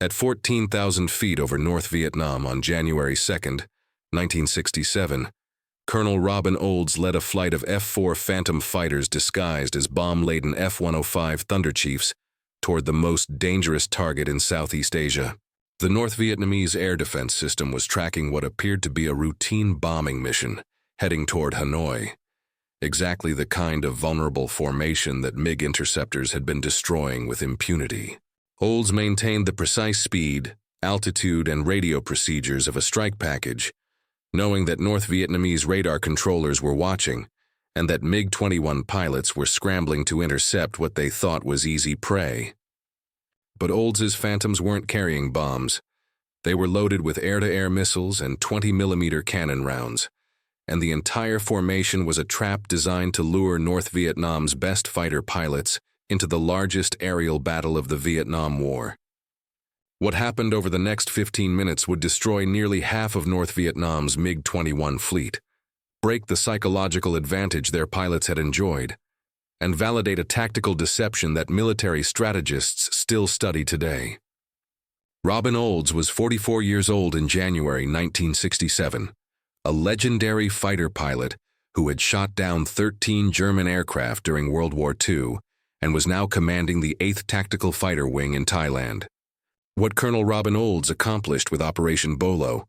At 14,000 feet over North Vietnam on January 2, 1967, Colonel Robin Olds led a flight of F-4 Phantom fighters disguised as bomb-laden F-105 Thunder Chiefs toward the most dangerous target in Southeast Asia. The North Vietnamese air defense system was tracking what appeared to be a routine bombing mission, heading toward Hanoi, exactly the kind of vulnerable formation that MiG interceptors had been destroying with impunity. Olds maintained the precise speed, altitude, and radio procedures of a strike package, knowing that North Vietnamese radar controllers were watching and that MiG-21 pilots were scrambling to intercept what they thought was easy prey. But Olds's Phantoms weren't carrying bombs. They were loaded with air-to-air missiles and 20mm cannon rounds, and the entire formation was a trap designed to lure North Vietnam's best fighter pilots into the largest aerial battle of the Vietnam War. What happened over the next 15 minutes would destroy nearly half of North Vietnam's MiG-21 fleet, break the psychological advantage their pilots had enjoyed, and validate a tactical deception that military strategists still study today. Robin Olds was 44 years old in January 1967, a legendary fighter pilot who had shot down 13 German aircraft during World War II and was now commanding the 8th Tactical Fighter Wing in Thailand. What Colonel Robin Olds accomplished with Operation Bolo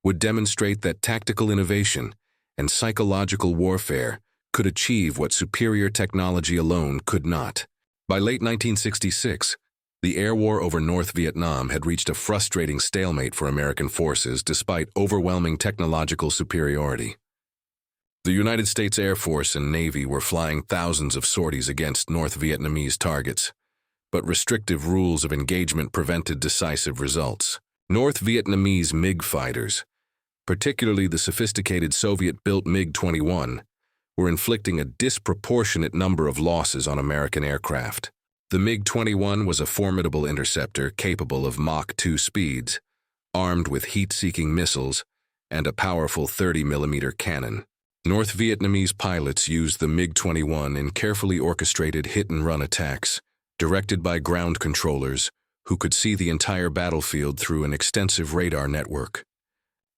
would demonstrate that tactical innovation and psychological warfare could achieve what superior technology alone could not. By late 1966, the air war over North Vietnam had reached a frustrating stalemate for American forces despite overwhelming technological superiority. The United States Air Force and Navy were flying thousands of sorties against North Vietnamese targets, but restrictive rules of engagement prevented decisive results. North Vietnamese MiG fighters, particularly the sophisticated Soviet-built MiG-21, were inflicting a disproportionate number of losses on American aircraft. The MiG-21 was a formidable interceptor capable of Mach 2 speeds, armed with heat-seeking missiles and a powerful 30mm cannon. North Vietnamese pilots used the MiG-21 in carefully orchestrated hit-and-run attacks, directed by ground controllers who could see the entire battlefield through an extensive radar network.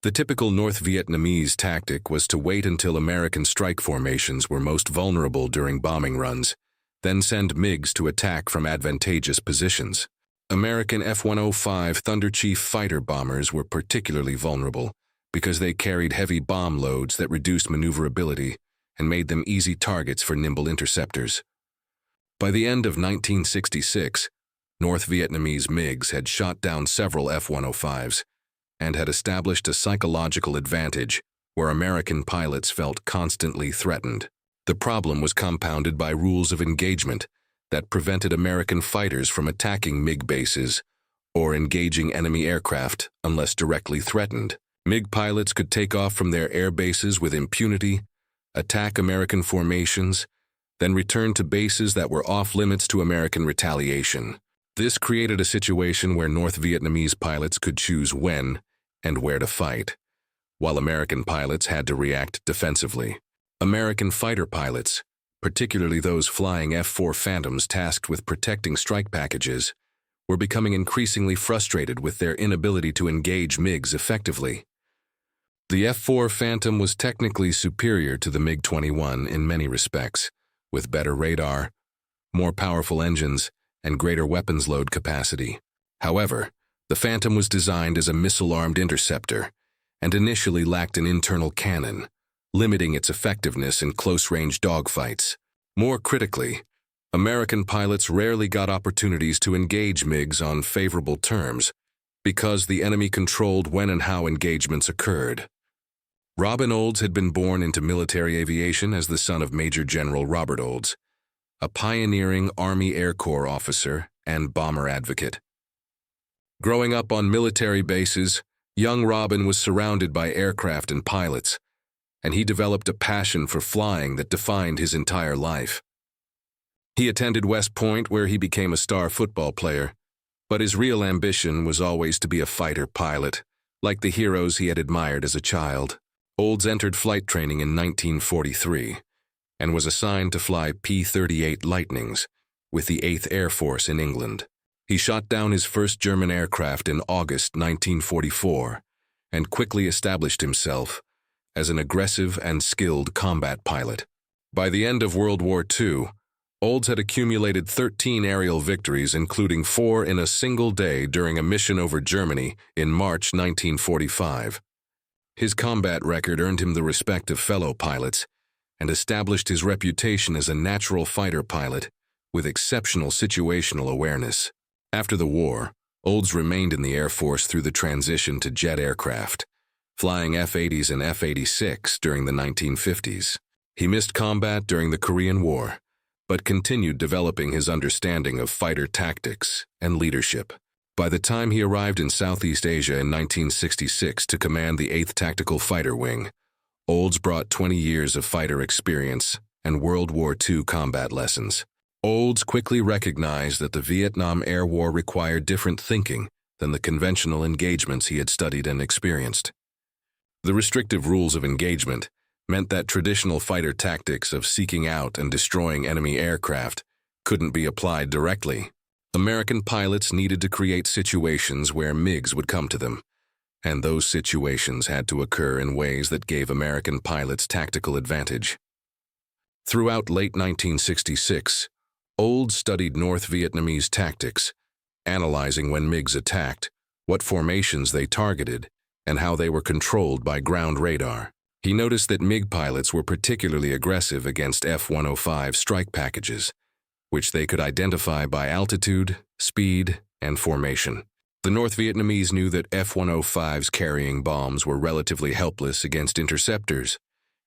The typical North Vietnamese tactic was to wait until American strike formations were most vulnerable during bombing runs, then send MiGs to attack from advantageous positions. American F-105 Thunder Chief fighter bombers were particularly vulnerable because they carried heavy bomb loads that reduced maneuverability and made them easy targets for nimble interceptors. By the end of 1966, North Vietnamese MiGs had shot down several F-105s and had established a psychological advantage where American pilots felt constantly threatened. The problem was compounded by rules of engagement that prevented American fighters from attacking MiG bases or engaging enemy aircraft unless directly threatened. MiG pilots could take off from their air bases with impunity, attack American formations, then return to bases that were off-limits to American retaliation. This created a situation where North Vietnamese pilots could choose when and where to fight, while American pilots had to react defensively. American fighter pilots, particularly those flying F-4 Phantoms tasked with protecting strike packages, were becoming increasingly frustrated with their inability to engage MiGs effectively. The F-4 Phantom was technically superior to the MiG-21 in many respects, with better radar, more powerful engines, and greater weapons load capacity. However, the Phantom was designed as a missile-armed interceptor and initially lacked an internal cannon, limiting its effectiveness in close-range dogfights. More critically, American pilots rarely got opportunities to engage MiGs on favorable terms because the enemy controlled when and how engagements occurred. Robin Olds had been born into military aviation as the son of Major General Robert Olds, a pioneering Army Air Corps officer and bomber advocate. Growing up on military bases, young Robin was surrounded by aircraft and pilots, and he developed a passion for flying that defined his entire life. He attended West Point, where he became a star football player, but his real ambition was always to be a fighter pilot, like the heroes he had admired as a child. Olds entered flight training in 1943 and was assigned to fly P-38 Lightnings with the 8th Air Force in England. He shot down his first German aircraft in August 1944 and quickly established himself as an aggressive and skilled combat pilot. By the end of World War II, Olds had accumulated 13 aerial victories, including 4 in a single day during a mission over Germany in March 1945. His combat record earned him the respect of fellow pilots and established his reputation as a natural fighter pilot with exceptional situational awareness. After the war, Olds remained in the Air Force through the transition to jet aircraft, flying F-80s and F-86 during the 1950s. He missed combat during the Korean War, but continued developing his understanding of fighter tactics and leadership. By the time he arrived in Southeast Asia in 1966 to command the 8th Tactical Fighter Wing, Olds brought 20 years of fighter experience and World War II combat lessons. Olds quickly recognized that the Vietnam Air War required different thinking than the conventional engagements he had studied and experienced. The restrictive rules of engagement meant that traditional fighter tactics of seeking out and destroying enemy aircraft couldn't be applied directly. American pilots needed to create situations where MiGs would come to them, and those situations had to occur in ways that gave American pilots tactical advantage. Throughout late 1966, Olds studied North Vietnamese tactics, analyzing when MiGs attacked, what formations they targeted, and how they were controlled by ground radar. He noticed that MiG pilots were particularly aggressive against F-105 strike packages, which they could identify by altitude, speed, and formation. The North Vietnamese knew that F-105s carrying bombs were relatively helpless against interceptors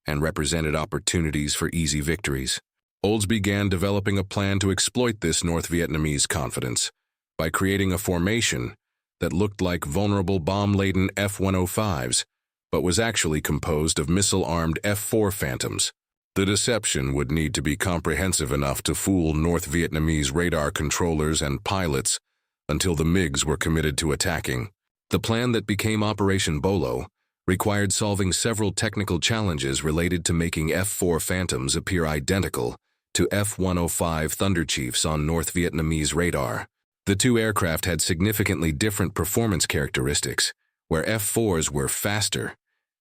and represented opportunities for easy victories. Olds began developing a plan to exploit this North Vietnamese confidence by creating a formation that looked like vulnerable bomb-laden F-105s, but was actually composed of missile-armed F-4 Phantoms. The deception would need to be comprehensive enough to fool North Vietnamese radar controllers and pilots until the MiGs were committed to attacking. The plan that became Operation Bolo required solving several technical challenges related to making F-4 Phantoms appear identical to F-105 Thunderchiefs on North Vietnamese radar. The two aircraft had significantly different performance characteristics, where F-4s were faster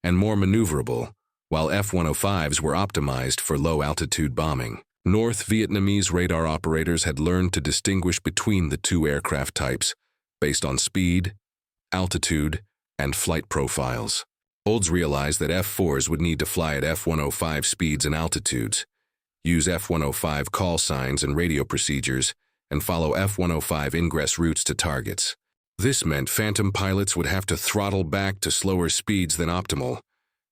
and more maneuverable, while F-105s were optimized for low-altitude bombing. North Vietnamese radar operators had learned to distinguish between the two aircraft types based on speed, altitude, and flight profiles. Olds realized that F-4s would need to fly at F-105 speeds and altitudes, use F-105 call signs and radio procedures, and follow F-105 ingress routes to targets. This meant Phantom pilots would have to throttle back to slower speeds than optimal,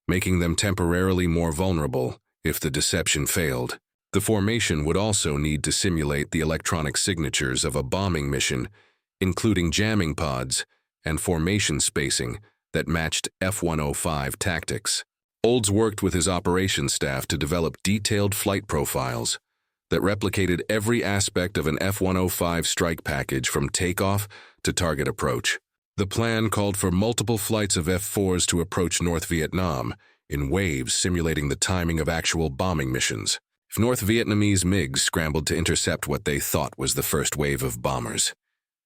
making them temporarily more vulnerable if the deception failed. The formation would also need to simulate the electronic signatures of a bombing mission, including jamming pods and formation spacing that matched F-105 tactics. Olds worked with his operations staff to develop detailed flight profiles that replicated every aspect of an F-105 strike package from takeoff to target approach. The plan called for multiple flights of F-4s to approach North Vietnam in waves simulating the timing of actual bombing missions. If North Vietnamese MiGs scrambled to intercept what they thought was the first wave of bombers,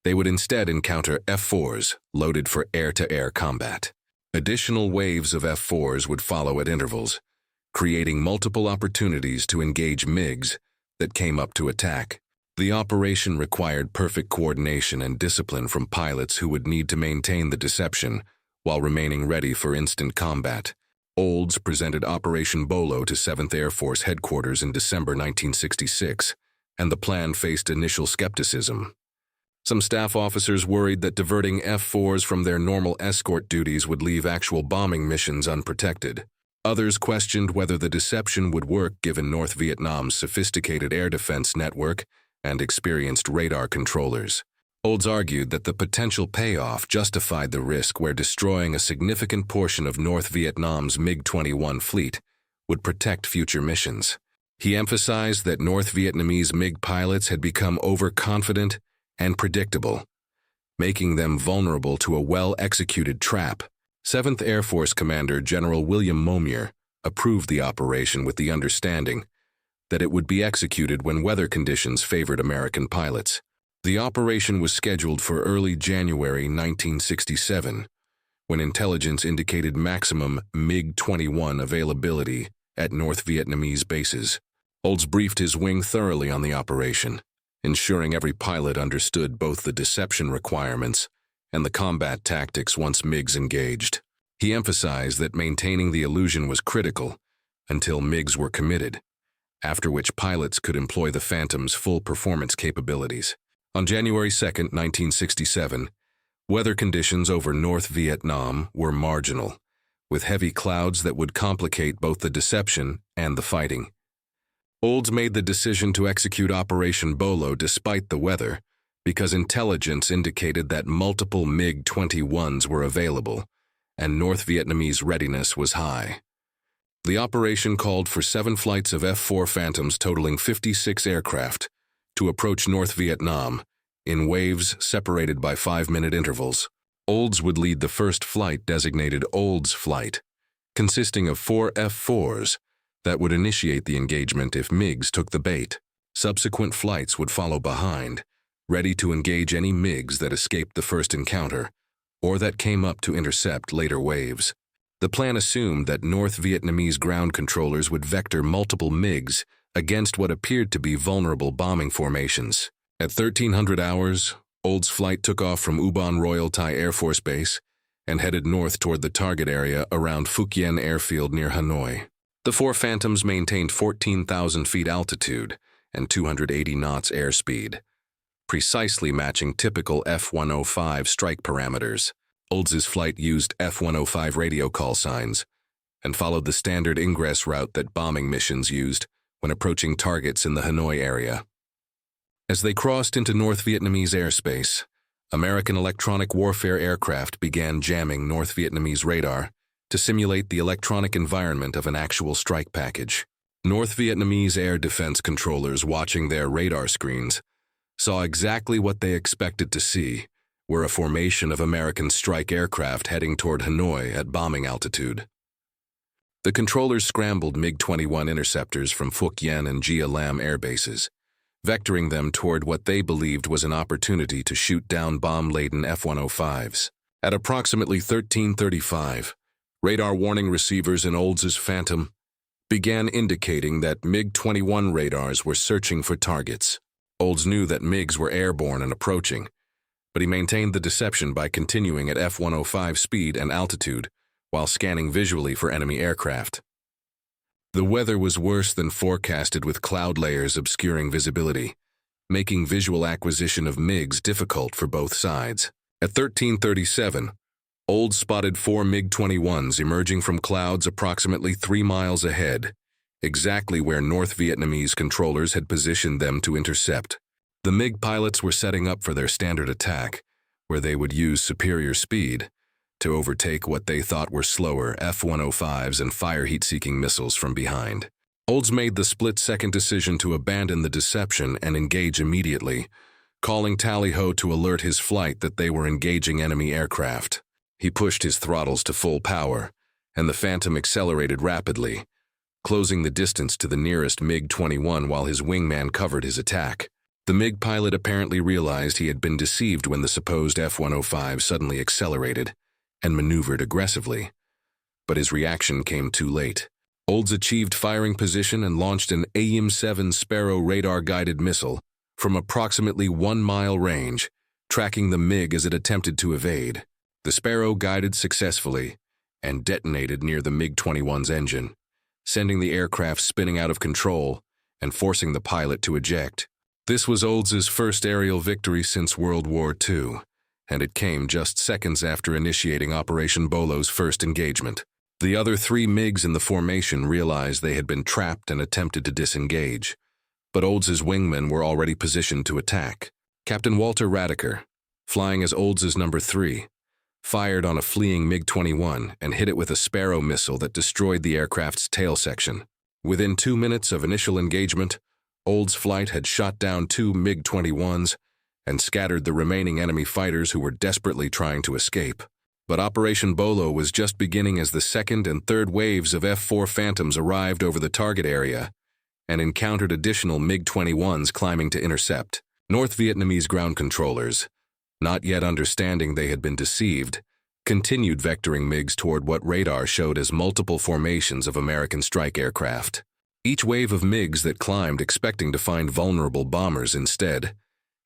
they would instead encounter F-4s loaded for air-to-air combat. Additional waves of F-4s would follow at intervals, creating multiple opportunities to engage MiGs that came up to attack. The operation required perfect coordination and discipline from pilots who would need to maintain the deception while remaining ready for instant combat. Olds presented Operation Bolo to 7th Air Force Headquarters in December 1966, and the plan faced initial skepticism. Some staff officers worried that diverting F-4s from their normal escort duties would leave actual bombing missions unprotected. Others questioned whether the deception would work given North Vietnam's sophisticated air defense network and experienced radar controllers. Olds argued that the potential payoff justified the risk where destroying a significant portion of North Vietnam's MiG-21 fleet would protect future missions. He emphasized that North Vietnamese MiG pilots had become overconfident and predictable, making them vulnerable to a well-executed trap. 7th Air Force Commander General William Momier approved the operation with the understanding that it would be executed when weather conditions favored American pilots. The operation was scheduled for early January 1967, when intelligence indicated maximum MiG-21 availability at North Vietnamese bases. Olds briefed his wing thoroughly on the operation, ensuring every pilot understood both the deception requirements and the combat tactics once MiGs engaged. He emphasized that maintaining the illusion was critical until MiGs were committed, after which pilots could employ the Phantom's full performance capabilities. On January 2, 1967, weather conditions over North Vietnam were marginal, with heavy clouds that would complicate both the deception and the fighting. Olds made the decision to execute Operation Bolo despite the weather, because intelligence indicated that multiple MiG-21s were available, and North Vietnamese readiness was high. The operation called for 7 flights of F-4 Phantoms totaling 56 aircraft to approach North Vietnam in waves separated by 5-minute intervals. Olds would lead the first flight, designated Olds Flight, consisting of 4 F-4s that would initiate the engagement if MiGs took the bait. Subsequent flights would follow behind, ready to engage any MiGs that escaped the first encounter or that came up to intercept later waves. The plan assumed that North Vietnamese ground controllers would vector multiple MiGs against what appeared to be vulnerable bombing formations. At 1300 hours, Olds' flight took off from Ubon Royal Thai Air Force Base and headed north toward the target area around Phuc Yen Airfield near Hanoi. The 4 Phantoms maintained 14,000 feet altitude and 280 knots airspeed, precisely matching typical F-105 strike parameters. Olds' flight used F-105 radio call signs and followed the standard ingress route that bombing missions used when approaching targets in the Hanoi area. As they crossed into North Vietnamese airspace, American electronic warfare aircraft began jamming North Vietnamese radar to simulate the electronic environment of an actual strike package. North Vietnamese air defense controllers watching their radar screens saw exactly what they expected to see, were a formation of American strike aircraft heading toward Hanoi at bombing altitude. The controllers scrambled MiG-21 interceptors from Phuc Yen and Gia Lam air bases, vectoring them toward what they believed was an opportunity to shoot down bomb-laden F-105s. At approximately 13:35, radar warning receivers in Olds' Phantom began indicating that MiG-21 radars were searching for targets. Olds knew that MiGs were airborne and approaching, but he maintained the deception by continuing at F-105 speed and altitude while scanning visually for enemy aircraft. The weather was worse than forecasted, with cloud layers obscuring visibility, making visual acquisition of MiGs difficult for both sides. At 13:37, Olds spotted 4 MiG-21s emerging from clouds approximately 3 miles ahead, exactly where North Vietnamese controllers had positioned them to intercept. The MiG pilots were setting up for their standard attack, where they would use superior speed to overtake what they thought were slower F-105s and fire heat-seeking missiles from behind. Olds made the split-second decision to abandon the deception and engage immediately, calling Tally-Ho to alert his flight that they were engaging enemy aircraft. He pushed his throttles to full power, and the Phantom accelerated rapidly, closing the distance to the nearest MiG-21 while his wingman covered his attack. The MiG pilot apparently realized he had been deceived when the supposed F-105 suddenly accelerated and maneuvered aggressively, but his reaction came too late. Olds achieved firing position and launched an AIM-7 Sparrow radar-guided missile from approximately 1-mile range, tracking the MiG as it attempted to evade. The Sparrow guided successfully and detonated near the MiG-21's engine, sending the aircraft spinning out of control and forcing the pilot to eject. This was Olds' first aerial victory since World War II, and it came just seconds after initiating Operation Bolo's first engagement. The other 3 MiGs in the formation realized they had been trapped and attempted to disengage, but Olds' wingmen were already positioned to attack. Captain Walter Radiker, flying as Olds' number 3, fired on a fleeing MiG-21 and hit it with a Sparrow missile that destroyed the aircraft's tail section. Within 2 minutes of initial engagement, Olds' flight had shot down 2 MiG-21s and scattered the remaining enemy fighters who were desperately trying to escape. But Operation Bolo was just beginning as the second and third waves of F-4 Phantoms arrived over the target area and encountered additional MiG-21s climbing to intercept. North Vietnamese ground controllers, not yet understanding they had been deceived, continued vectoring MiGs toward what radar showed as multiple formations of American strike aircraft. Each wave of MiGs that climbed expecting to find vulnerable bombers instead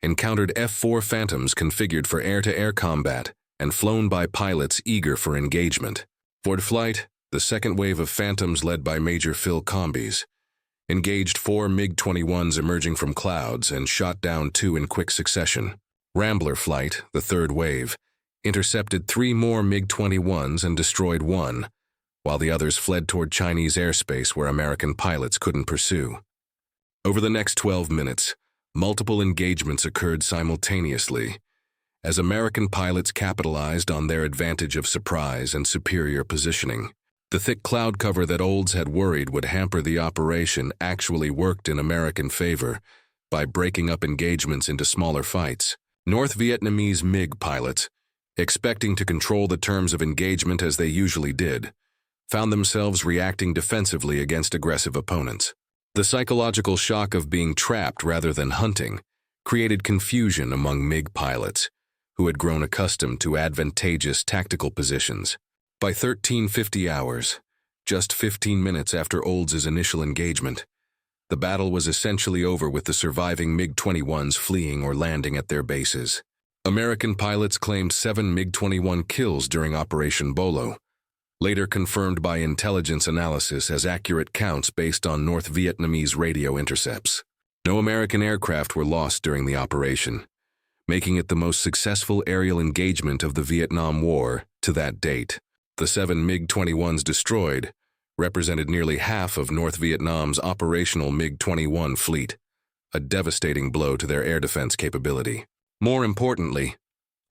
encountered F-4 Phantoms configured for air-to-air combat and flown by pilots eager for engagement. For flight, the second wave of Phantoms led by Major Phil Combis engaged 4 MiG-21s emerging from clouds and shot down 2 in quick succession. Rambler flight, the third wave, intercepted 3 more MiG-21s and destroyed 1, while the others fled toward Chinese airspace where American pilots couldn't pursue. Over the next 12 minutes, multiple engagements occurred simultaneously, as American pilots capitalized on their advantage of surprise and superior positioning. The thick cloud cover that Olds had worried would hamper the operation actually worked in American favor by breaking up engagements into smaller fights. North Vietnamese MiG pilots, expecting to control the terms of engagement as they usually did, found themselves reacting defensively against aggressive opponents. The psychological shock of being trapped rather than hunting created confusion among MiG pilots, who had grown accustomed to advantageous tactical positions. By 1350 hours, just 15 minutes after Olds' initial engagement, the battle was essentially over with the surviving MiG-21s fleeing or landing at their bases. American pilots claimed 7 MiG-21 kills during Operation Bolo, later confirmed by intelligence analysis as accurate counts based on North Vietnamese radio intercepts. No American aircraft were lost during the operation, making it the most successful aerial engagement of the Vietnam War to that date. The 7 MiG-21s destroyed represented nearly half of North Vietnam's operational MiG-21 fleet, a devastating blow to their air defense capability. More importantly,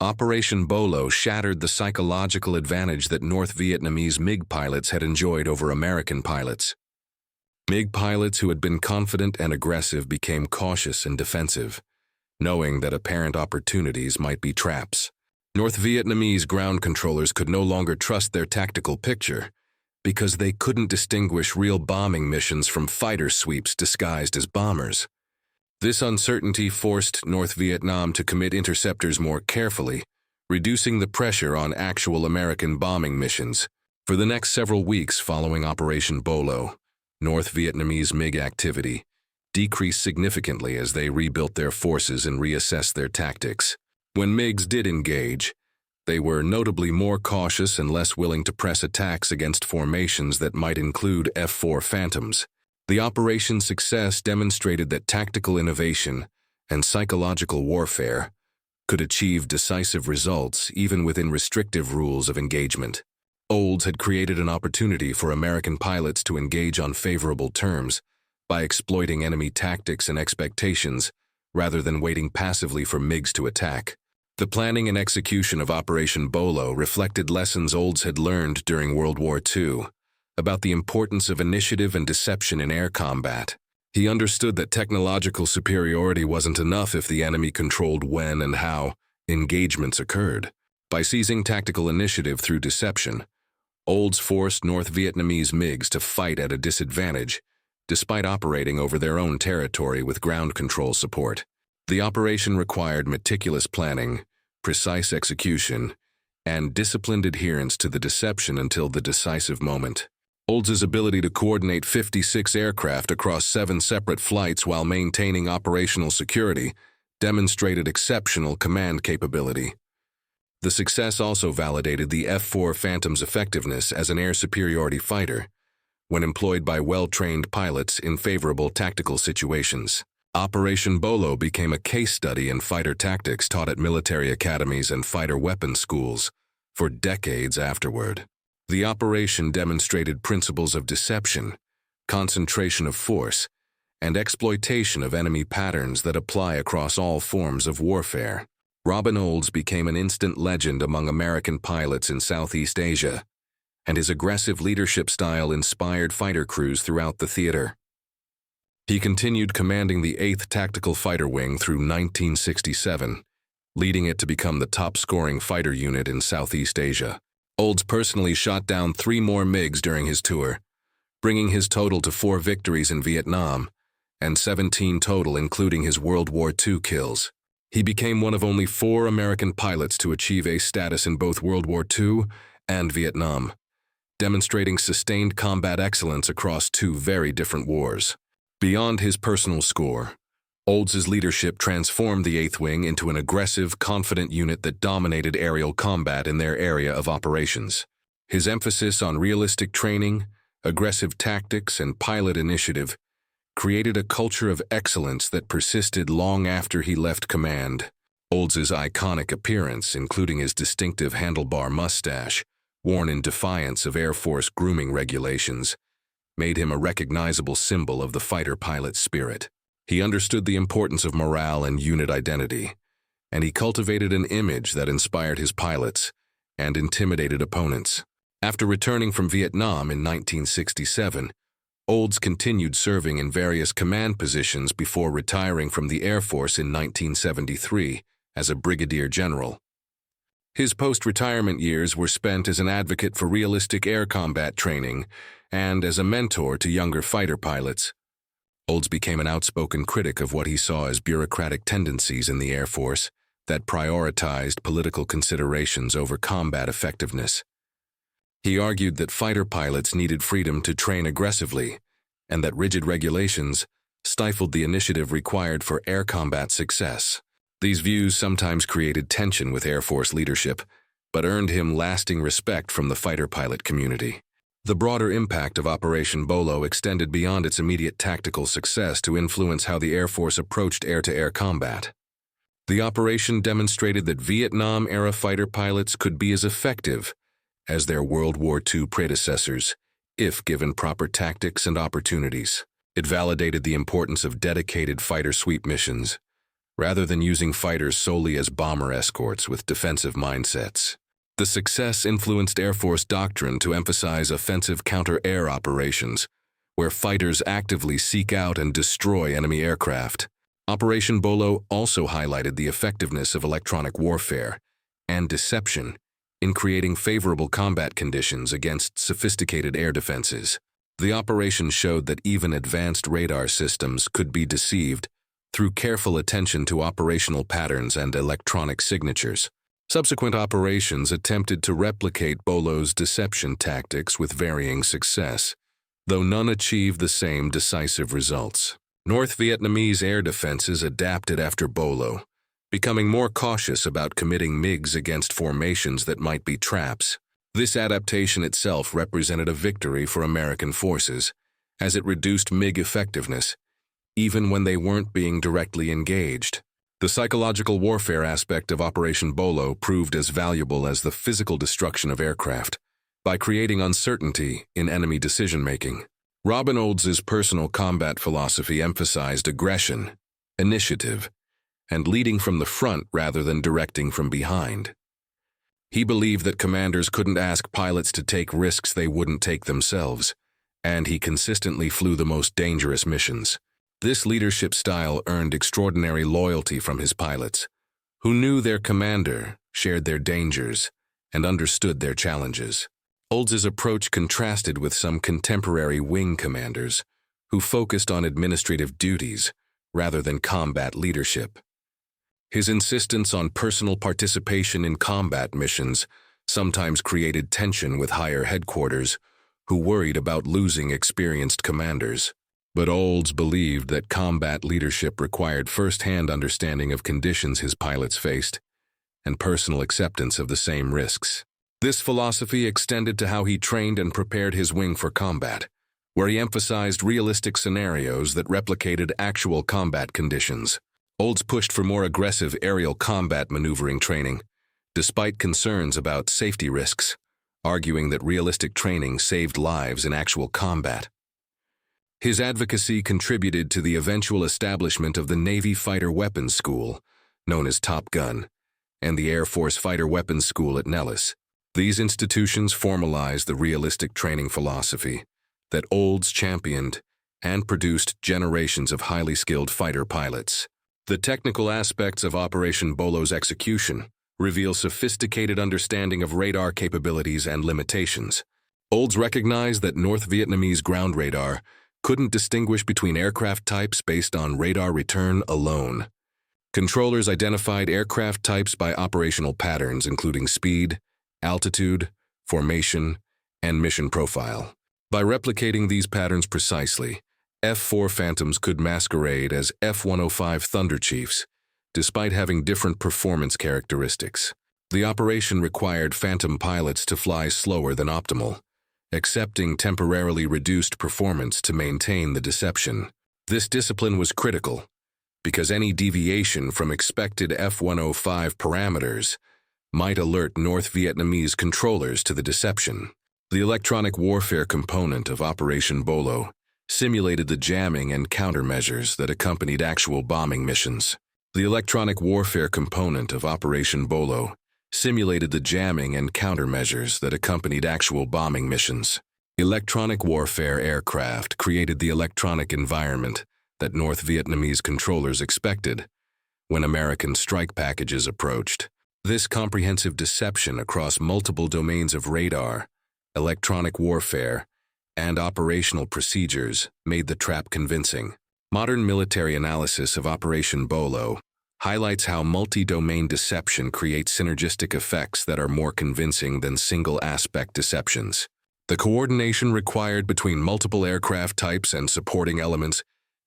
Operation Bolo shattered the psychological advantage that North Vietnamese MiG pilots had enjoyed over American pilots. MiG pilots who had been confident and aggressive became cautious and defensive, knowing that apparent opportunities might be traps. North Vietnamese ground controllers could no longer trust their tactical picture because they couldn't distinguish real bombing missions from fighter sweeps disguised as bombers. This uncertainty forced North Vietnam to commit interceptors more carefully, reducing the pressure on actual American bombing missions. For the next several weeks following Operation Bolo, North Vietnamese MiG activity decreased significantly as they rebuilt their forces and reassessed their tactics. When MiGs did engage, they were notably more cautious and less willing to press attacks against formations that might include F-4 Phantoms. The operation's success demonstrated that tactical innovation and psychological warfare could achieve decisive results even within restrictive rules of engagement. Olds had created an opportunity for American pilots to engage on favorable terms by exploiting enemy tactics and expectations rather than waiting passively for MiGs to attack. The planning and execution of Operation Bolo reflected lessons Olds had learned during World War II about the importance of initiative and deception in air combat. He understood that technological superiority wasn't enough if the enemy controlled when and how engagements occurred. By seizing tactical initiative through deception, Olds forced North Vietnamese MiGs to fight at a disadvantage, despite operating over their own territory with ground control support. The operation required meticulous planning, precise execution, and disciplined adherence to the deception until the decisive moment. Olds' ability to coordinate 56 aircraft across 7 separate flights while maintaining operational security demonstrated exceptional command capability. The success also validated the F-4 Phantom's effectiveness as an air superiority fighter when employed by well-trained pilots in favorable tactical situations. Operation Bolo became a case study in fighter tactics taught at military academies and fighter weapons schools for decades afterward. The operation demonstrated principles of deception, concentration of force, and exploitation of enemy patterns that apply across all forms of warfare. Robin Olds became an instant legend among American pilots in Southeast Asia, and his aggressive leadership style inspired fighter crews throughout the theater. He continued commanding the 8th Tactical Fighter Wing through 1967, leading it to become the top-scoring fighter unit in Southeast Asia. Olds personally shot down 3 more MiGs during his tour, bringing his total to 4 victories in Vietnam and 17 total including his World War II kills. He became one of only 4 American pilots to achieve ace status in both World War II and Vietnam, demonstrating sustained combat excellence across 2 very different wars. Beyond his personal score, Olds' leadership transformed the 8th Wing into an aggressive, confident unit that dominated aerial combat in their area of operations. His emphasis on realistic training, aggressive tactics, and pilot initiative created a culture of excellence that persisted long after he left command. Olds' iconic appearance, including his distinctive handlebar mustache, worn in defiance of Air Force grooming regulations, made him a recognizable symbol of the fighter pilot spirit. He understood the importance of morale and unit identity, and he cultivated an image that inspired his pilots and intimidated opponents. After returning from Vietnam in 1967, Olds continued serving in various command positions before retiring from the Air Force in 1973 as a brigadier general. His post-retirement years were spent as an advocate for realistic air combat training and as a mentor to younger fighter pilots. Olds became an outspoken critic of what he saw as bureaucratic tendencies in the Air Force that prioritized political considerations over combat effectiveness. He argued that fighter pilots needed freedom to train aggressively, and that rigid regulations stifled the initiative required for air combat success. These views sometimes created tension with Air Force leadership, but earned him lasting respect from the fighter pilot community. The broader impact of Operation Bolo extended beyond its immediate tactical success to influence how the Air Force approached air-to-air combat. The operation demonstrated that Vietnam-era fighter pilots could be as effective as their World War II predecessors, if given proper tactics and opportunities. It validated the importance of dedicated fighter sweep missions, rather than using fighters solely as bomber escorts with defensive mindsets. The success influenced Air Force doctrine to emphasize offensive counter-air operations, where fighters actively seek out and destroy enemy aircraft. Operation Bolo also highlighted the effectiveness of electronic warfare and deception in creating favorable combat conditions against sophisticated air defenses. The operation showed that even advanced radar systems could be deceived through careful attention to operational patterns and electronic signatures. Subsequent operations attempted to replicate Bolo's deception tactics with varying success, though none achieved the same decisive results. North Vietnamese air defenses adapted after Bolo, becoming more cautious about committing MiGs against formations that might be traps. This adaptation itself represented a victory for American forces, as it reduced MiG effectiveness, even when they weren't being directly engaged. The psychological warfare aspect of Operation Bolo proved as valuable as the physical destruction of aircraft, by creating uncertainty in enemy decision-making. Robin Olds' personal combat philosophy emphasized aggression, initiative, and leading from the front rather than directing from behind. He believed that commanders couldn't ask pilots to take risks they wouldn't take themselves, and he consistently flew the most dangerous missions. This leadership style earned extraordinary loyalty from his pilots, who knew their commander, shared their dangers, and understood their challenges. Olds' approach contrasted with some contemporary wing commanders, who focused on administrative duties rather than combat leadership. His insistence on personal participation in combat missions sometimes created tension with higher headquarters, who worried about losing experienced commanders. But Olds believed that combat leadership required first-hand understanding of conditions his pilots faced and personal acceptance of the same risks. This philosophy extended to how he trained and prepared his wing for combat, where he emphasized realistic scenarios that replicated actual combat conditions. Olds pushed for more aggressive aerial combat maneuvering training, despite concerns about safety risks, arguing that realistic training saved lives in actual combat. His advocacy contributed to the eventual establishment of the Navy Fighter Weapons School, known as Top Gun, and the Air Force Fighter Weapons School at Nellis. These institutions formalized the realistic training philosophy that Olds championed and produced generations of highly skilled fighter pilots. The technical aspects of Operation Bolo's execution reveal sophisticated understanding of radar capabilities and limitations. Olds recognized that North Vietnamese ground radar couldn't distinguish between aircraft types based on radar return alone. Controllers identified aircraft types by operational patterns including speed, altitude, formation, and mission profile. By replicating these patterns precisely, F-4 Phantoms could masquerade as F-105 Thunder Chiefs, despite having different performance characteristics. The operation required Phantom pilots to fly slower than optimal, accepting temporarily reduced performance to maintain the deception. This discipline was critical, because any deviation from expected F-105 parameters might alert North Vietnamese controllers to the deception. The electronic warfare component of Operation Bolo simulated the jamming and countermeasures that accompanied actual bombing missions. The electronic warfare component of Operation Bolo simulated the jamming and countermeasures that accompanied actual bombing missions. Electronic warfare aircraft created the electronic environment that North Vietnamese controllers expected when American strike packages approached. This comprehensive deception across multiple domains of radar, electronic warfare, and operational procedures made the trap convincing. Modern military analysis of Operation Bolo highlights how multi-domain deception creates synergistic effects that are more convincing than single-aspect deceptions. The coordination required between multiple aircraft types and supporting elements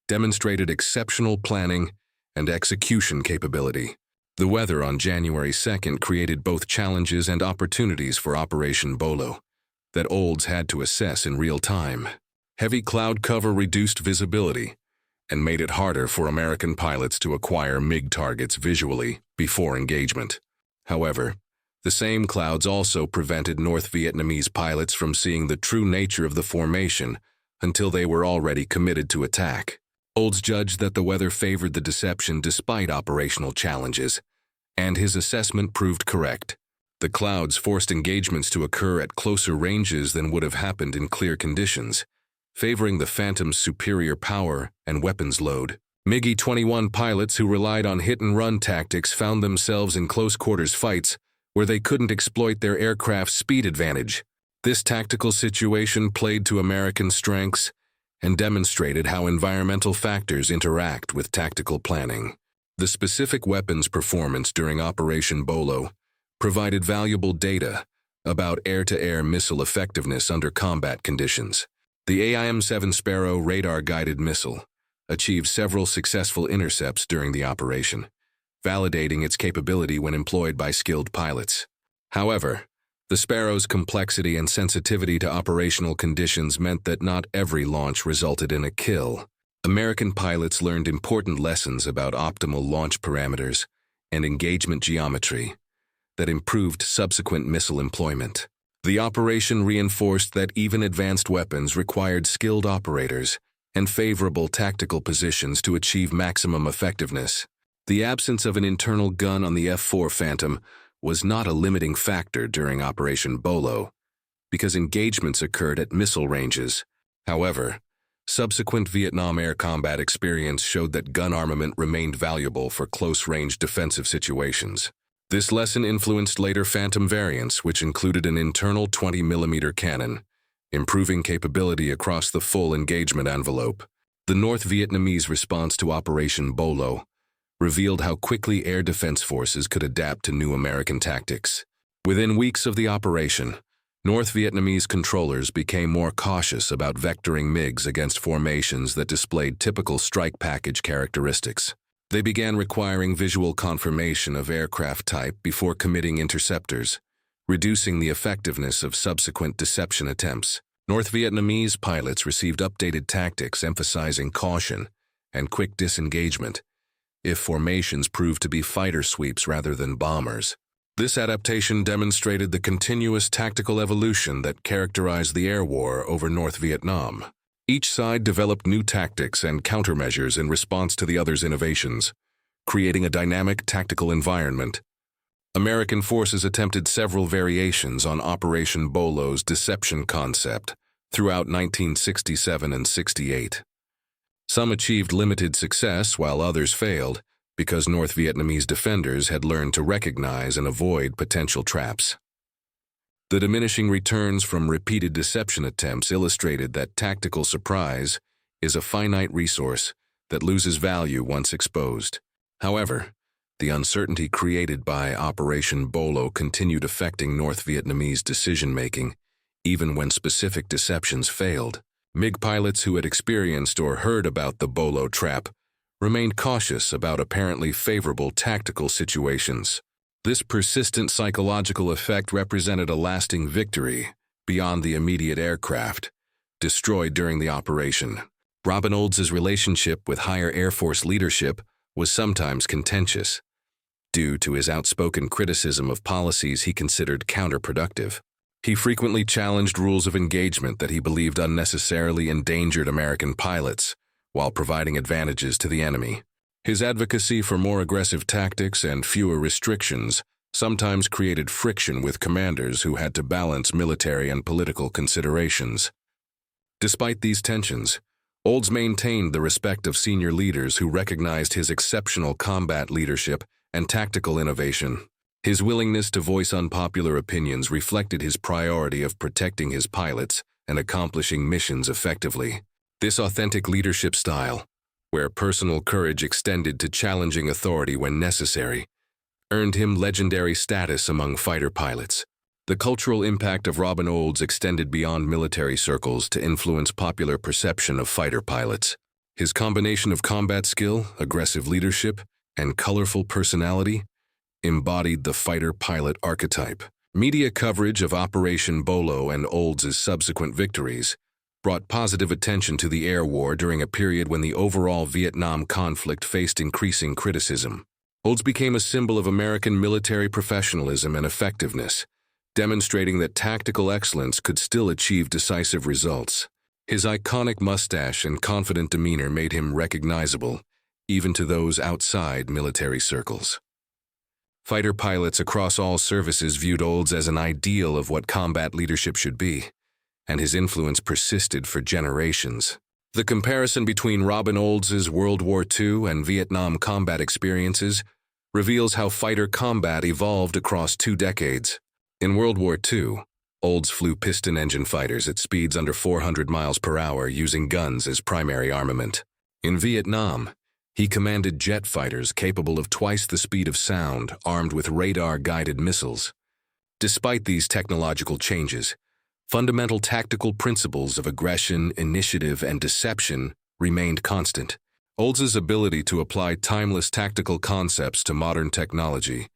demonstrated exceptional planning and execution capability. The weather on January 2nd created both challenges and opportunities for Operation Bolo that Olds had to assess in real time. Heavy cloud cover reduced visibility and made it harder for American pilots to acquire MiG targets visually before engagement. However, the same clouds also prevented North Vietnamese pilots from seeing the true nature of the formation until they were already committed to attack. Olds judged that the weather favored the deception despite operational challenges, and his assessment proved correct. The clouds forced engagements to occur at closer ranges than would have happened in clear conditions, favoring the Phantom's superior power and weapons load. MiG-21 pilots who relied on hit-and-run tactics found themselves in close-quarters fights where they couldn't exploit their aircraft's speed advantage. This tactical situation played to American strengths and demonstrated how environmental factors interact with tactical planning. The specific weapons performance during Operation Bolo provided valuable data about air-to-air missile effectiveness under combat conditions. The AIM-7 Sparrow radar-guided missile achieved several successful intercepts during the operation, validating its capability when employed by skilled pilots. However, the Sparrow's complexity and sensitivity to operational conditions meant that not every launch resulted in a kill. American pilots learned important lessons about optimal launch parameters and engagement geometry that improved subsequent missile employment. The operation reinforced that even advanced weapons required skilled operators and favorable tactical positions to achieve maximum effectiveness. The absence of an internal gun on the F-4 Phantom was not a limiting factor during Operation Bolo, because engagements occurred at missile ranges. However, subsequent Vietnam air combat experience showed that gun armament remained valuable for close-range defensive situations. This lesson influenced later Phantom variants, which included an internal 20mm cannon, improving capability across the full engagement envelope. The North Vietnamese response to Operation Bolo revealed how quickly air defense forces could adapt to new American tactics. Within weeks of the operation, North Vietnamese controllers became more cautious about vectoring MiGs against formations that displayed typical strike package characteristics. They began requiring visual confirmation of aircraft type before committing interceptors, reducing the effectiveness of subsequent deception attempts. North Vietnamese pilots received updated tactics emphasizing caution and quick disengagement if formations proved to be fighter sweeps rather than bombers. This adaptation demonstrated the continuous tactical evolution that characterized the air war over North Vietnam. Each side developed new tactics and countermeasures in response to the other's innovations, creating a dynamic tactical environment. American forces attempted several variations on Operation Bolo's deception concept throughout 1967 and 68. Some achieved limited success while others failed because North Vietnamese defenders had learned to recognize and avoid potential traps. The diminishing returns from repeated deception attempts illustrated that tactical surprise, is a finite resource that loses value once exposed. However, the uncertainty created by Operation Bolo continued affecting North Vietnamese decision-making, even when specific deceptions failed. MiG pilots who had experienced or heard about the Bolo trap remained cautious about apparently favorable tactical situations. This persistent psychological effect represented a lasting victory beyond the immediate aircraft destroyed during the operation. Robin Olds' relationship with higher Air Force leadership was sometimes contentious, due to his outspoken criticism of policies he considered counterproductive. He frequently challenged rules of engagement that he believed unnecessarily endangered American pilots, while providing advantages to the enemy. His advocacy for more aggressive tactics and fewer restrictions sometimes created friction with commanders who had to balance military and political considerations. Despite these tensions, Olds maintained the respect of senior leaders who recognized his exceptional combat leadership and tactical innovation. His willingness to voice unpopular opinions reflected his priority of protecting his pilots and accomplishing missions effectively. This authentic leadership style, where personal courage extended to challenging authority when necessary, earned him legendary status among fighter pilots. The cultural impact of Robin Olds extended beyond military circles to influence popular perception of fighter pilots. His combination of combat skill, aggressive leadership, and colorful personality embodied the fighter pilot archetype. Media coverage of Operation Bolo and Olds' subsequent victories brought positive attention to the air war during a period when the overall Vietnam conflict faced increasing criticism. Olds became a symbol of American military professionalism and effectiveness, demonstrating that tactical excellence could still achieve decisive results. His iconic mustache and confident demeanor made him recognizable, even to those outside military circles. Fighter pilots across all services viewed Olds as an ideal of what combat leadership should be, and his influence persisted for generations. The comparison between Robin Olds' World War II and Vietnam combat experiences reveals how fighter combat evolved across 2 decades. In World War II, Olds flew piston-engine fighters at speeds under 400 miles per hour using guns as primary armament. In Vietnam, he commanded jet fighters capable of twice the speed of sound, armed with radar-guided missiles. Despite these technological changes, fundamental tactical principles of aggression, initiative, and deception remained constant. Olds' ability to apply timeless tactical concepts to modern technology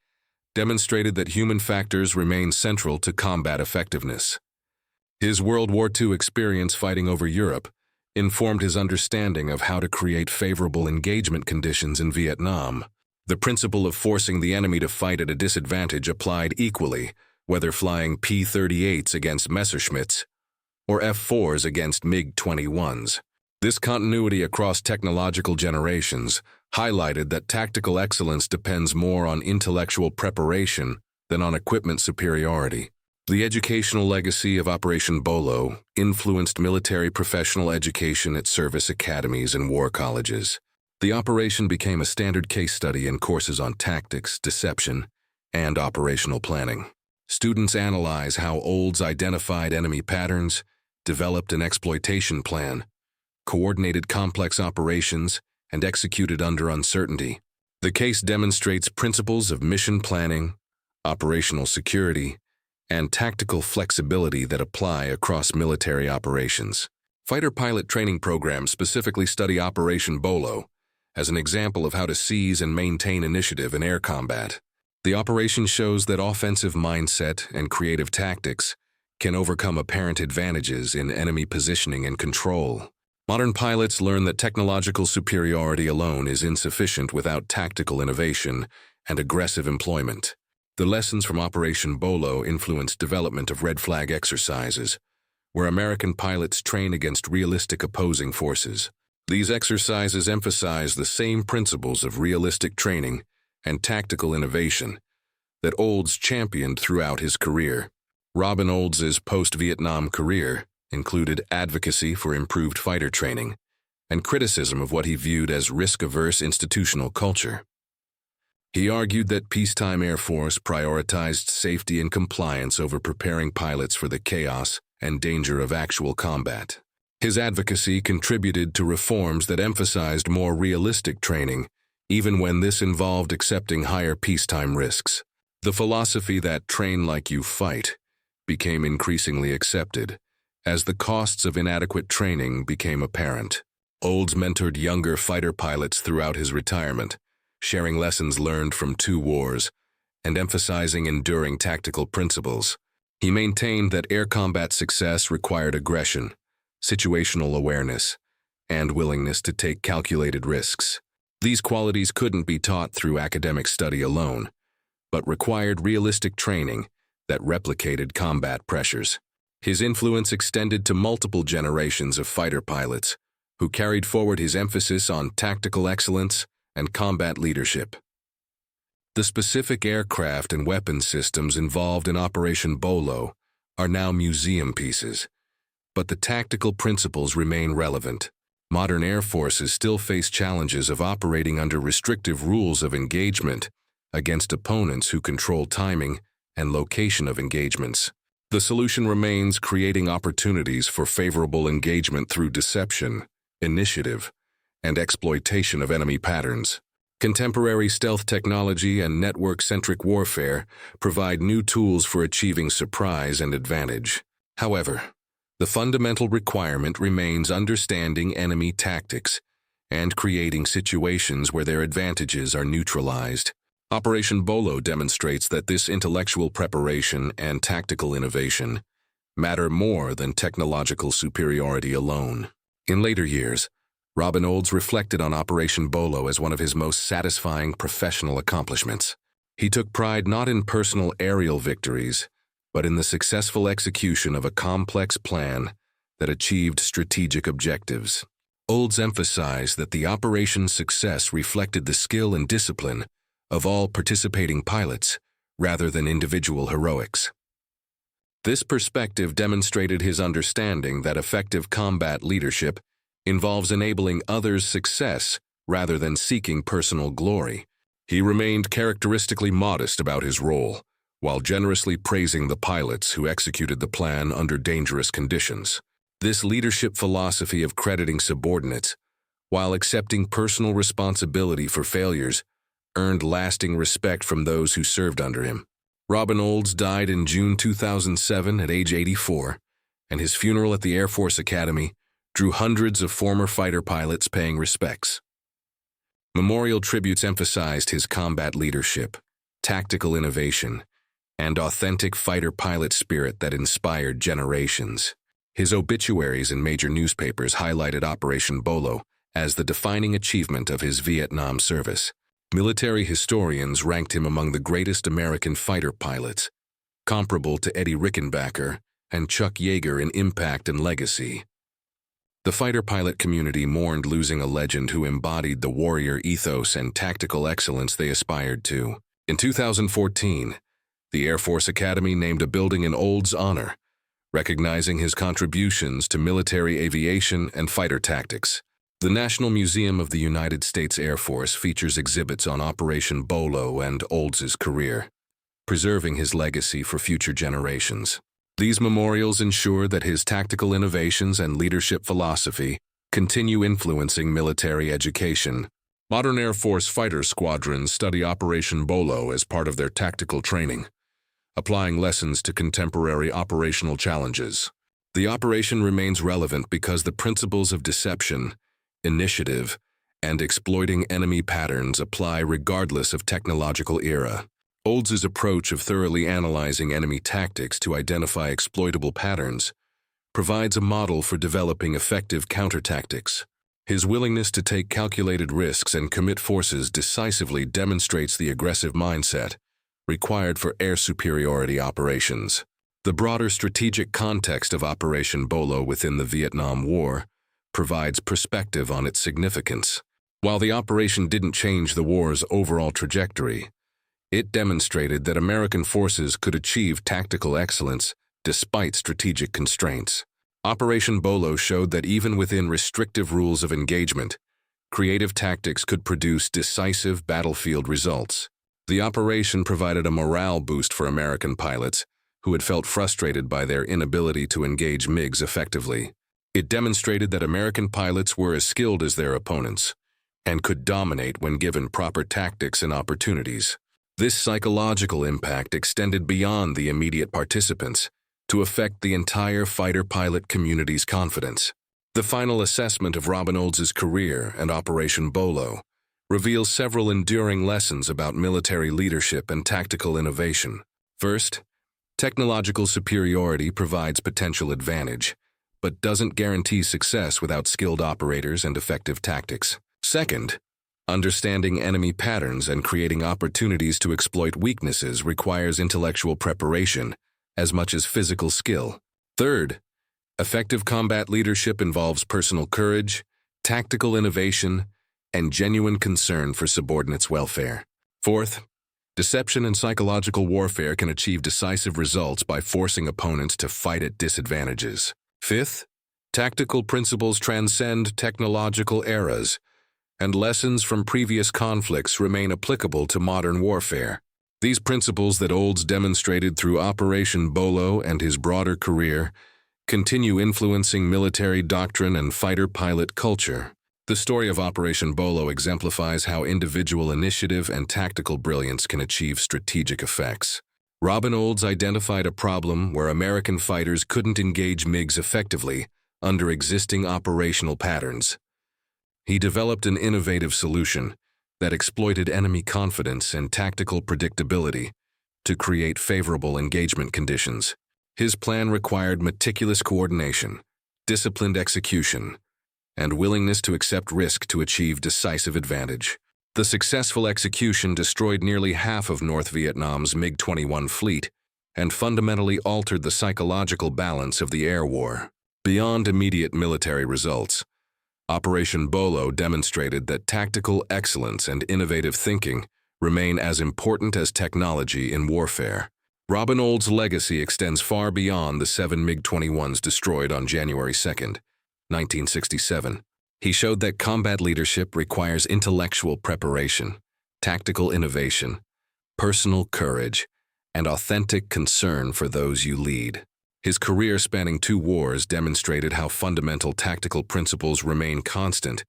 demonstrated that human factors remain central to combat effectiveness. His World War II experience fighting over Europe informed his understanding of how to create favorable engagement conditions in Vietnam. The principle of forcing the enemy to fight at a disadvantage applied equally, whether flying P-38s against Messerschmitts or F-4s against MiG-21s. This continuity across technological generations highlighted that tactical excellence depends more on intellectual preparation than on equipment superiority. The educational legacy of Operation Bolo influenced military professional education at service academies and war colleges. The operation became a standard case study in courses on tactics, deception, and operational planning. Students analyze how Olds identified enemy patterns, developed an exploitation plan, coordinated complex operations, and executed under uncertainty. The case demonstrates principles of mission planning, operational security, and tactical flexibility that apply across military operations. Fighter pilot training programs specifically study Operation Bolo as an example of how to seize and maintain initiative in air combat. The operation shows that offensive mindset and creative tactics can overcome apparent advantages in enemy positioning and control. Modern pilots learn that technological superiority alone is insufficient without tactical innovation and aggressive employment. The lessons from Operation Bolo influenced development of red flag exercises, where American pilots train against realistic opposing forces. These exercises emphasize the same principles of realistic training and tactical innovation that Olds championed throughout his career. Robin Olds' post-Vietnam career included advocacy for improved fighter training and criticism of what he viewed as risk-averse institutional culture. He argued that peacetime Air Force prioritized safety and compliance over preparing pilots for the chaos and danger of actual combat. His advocacy contributed to reforms that emphasized more realistic training, even when this involved accepting higher peacetime risks. The philosophy that train like you fight became increasingly accepted as the costs of inadequate training became apparent. Olds mentored younger fighter pilots throughout his retirement, sharing lessons learned from 2 wars and emphasizing enduring tactical principles. He maintained that air combat success required aggression, situational awareness, and willingness to take calculated risks. These qualities couldn't be taught through academic study alone, but required realistic training that replicated combat pressures. His influence extended to multiple generations of fighter pilots, who carried forward his emphasis on tactical excellence and combat leadership. The specific aircraft and weapons systems involved in Operation Bolo are now museum pieces, but the tactical principles remain relevant. Modern air forces still face challenges of operating under restrictive rules of engagement against opponents who control timing and location of engagements. The solution remains creating opportunities for favorable engagement through deception, initiative, and exploitation of enemy patterns. Contemporary stealth technology and network-centric warfare provide new tools for achieving surprise and advantage. However, the fundamental requirement remains understanding enemy tactics and creating situations where their advantages are neutralized. Operation Bolo demonstrates that this intellectual preparation and tactical innovation matter more than technological superiority alone. In later years, Robin Olds reflected on Operation Bolo as one of his most satisfying professional accomplishments. He took pride not in personal aerial victories, but in the successful execution of a complex plan that achieved strategic objectives. Olds emphasized that the operation's success reflected the skill and discipline of all participating pilots, rather than individual heroics. This perspective demonstrated his understanding that effective combat leadership involves enabling others' success rather than seeking personal glory. He remained characteristically modest about his role, while generously praising the pilots who executed the plan under dangerous conditions. This leadership philosophy of crediting subordinates, while accepting personal responsibility for failures, earned lasting respect from those who served under him. Robin Olds died in June 2007 at age 84, and his funeral at the Air Force Academy drew hundreds of former fighter pilots paying respects. Memorial tributes emphasized his combat leadership, tactical innovation, and authentic fighter pilot spirit that inspired generations. His obituaries in major newspapers highlighted Operation Bolo as the defining achievement of his Vietnam service. Military historians ranked him among the greatest American fighter pilots, comparable to Eddie Rickenbacker and Chuck Yeager in impact and legacy. The fighter pilot community mourned losing a legend who embodied the warrior ethos and tactical excellence they aspired to. In 2014, the Air Force Academy named a building in Olds' honor, recognizing his contributions to military aviation and fighter tactics. The National Museum of the United States Air Force features exhibits on Operation Bolo and Olds' career, preserving his legacy for future generations. These memorials ensure that his tactical innovations and leadership philosophy continue influencing military education. Modern Air Force fighter squadrons study Operation Bolo as part of their tactical training, applying lessons to contemporary operational challenges. The operation remains relevant because the principles of deception, initiative, and exploiting enemy patterns apply regardless of technological era. Olds' approach of thoroughly analyzing enemy tactics to identify exploitable patterns provides a model for developing effective counter-tactics. His willingness to take calculated risks and commit forces decisively demonstrates the aggressive mindset required for air superiority operations. The broader strategic context of Operation Bolo within the Vietnam War provides perspective on its significance. While the operation didn't change the war's overall trajectory, it demonstrated that American forces could achieve tactical excellence despite strategic constraints. Operation Bolo showed that even within restrictive rules of engagement, creative tactics could produce decisive battlefield results. The operation provided a morale boost for American pilots who had felt frustrated by their inability to engage MiGs effectively. It demonstrated that American pilots were as skilled as their opponents and could dominate when given proper tactics and opportunities. This psychological impact extended beyond the immediate participants to affect the entire fighter pilot community's confidence. The final assessment of Robin Olds' career and Operation Bolo reveals several enduring lessons about military leadership and tactical innovation. First, technological superiority provides potential advantage, but doesn't guarantee success without skilled operators and effective tactics. Second, understanding enemy patterns and creating opportunities to exploit weaknesses requires intellectual preparation as much as physical skill. Third, effective combat leadership involves personal courage, tactical innovation, and genuine concern for subordinates' welfare. Fourth, deception and psychological warfare can achieve decisive results by forcing opponents to fight at disadvantages. Fifth, tactical principles transcend technological eras, and lessons from previous conflicts remain applicable to modern warfare. These principles that Olds demonstrated through Operation Bolo and his broader career continue influencing military doctrine and fighter pilot culture. The story of Operation Bolo exemplifies how individual initiative and tactical brilliance can achieve strategic effects. Robin Olds identified a problem where American fighters couldn't engage MiGs effectively under existing operational patterns. He developed an innovative solution that exploited enemy confidence and tactical predictability to create favorable engagement conditions. His plan required meticulous coordination, disciplined execution, and willingness to accept risk to achieve decisive advantage. The successful execution destroyed nearly half of North Vietnam's MiG-21 fleet and fundamentally altered the psychological balance of the air war. Beyond immediate military results, Operation Bolo demonstrated that tactical excellence and innovative thinking remain as important as technology in warfare. Robin Olds' legacy extends far beyond the 7 MiG-21s destroyed on January 2, 1967. He showed that combat leadership requires intellectual preparation, tactical innovation, personal courage, and authentic concern for those you lead. His career spanning 2 wars demonstrated how fundamental tactical principles remain constant,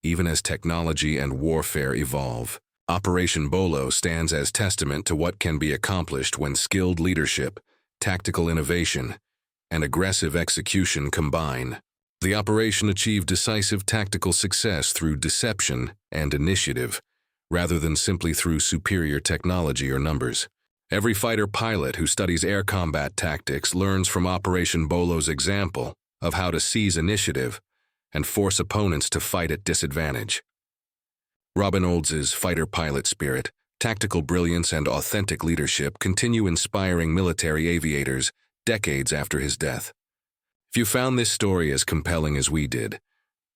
even as technology and warfare evolve. Operation Bolo stands as testament to what can be accomplished when skilled leadership, tactical innovation, and aggressive execution combine. The operation achieved decisive tactical success through deception and initiative, rather than simply through superior technology or numbers. Every fighter pilot who studies air combat tactics learns from Operation Bolo's example of how to seize initiative and force opponents to fight at disadvantage. Robin Olds' fighter pilot spirit, tactical brilliance, and authentic leadership continue inspiring military aviators decades after his death. If you found this story as compelling as we did,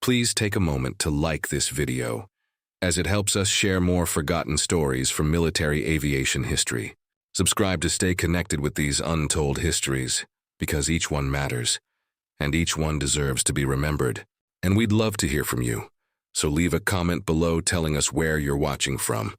please take a moment to like this video, as it helps us share more forgotten stories from military aviation history. Subscribe to stay connected with these untold histories, because each one matters, and each one deserves to be remembered. And we'd love to hear from you, so leave a comment below telling us where you're watching from.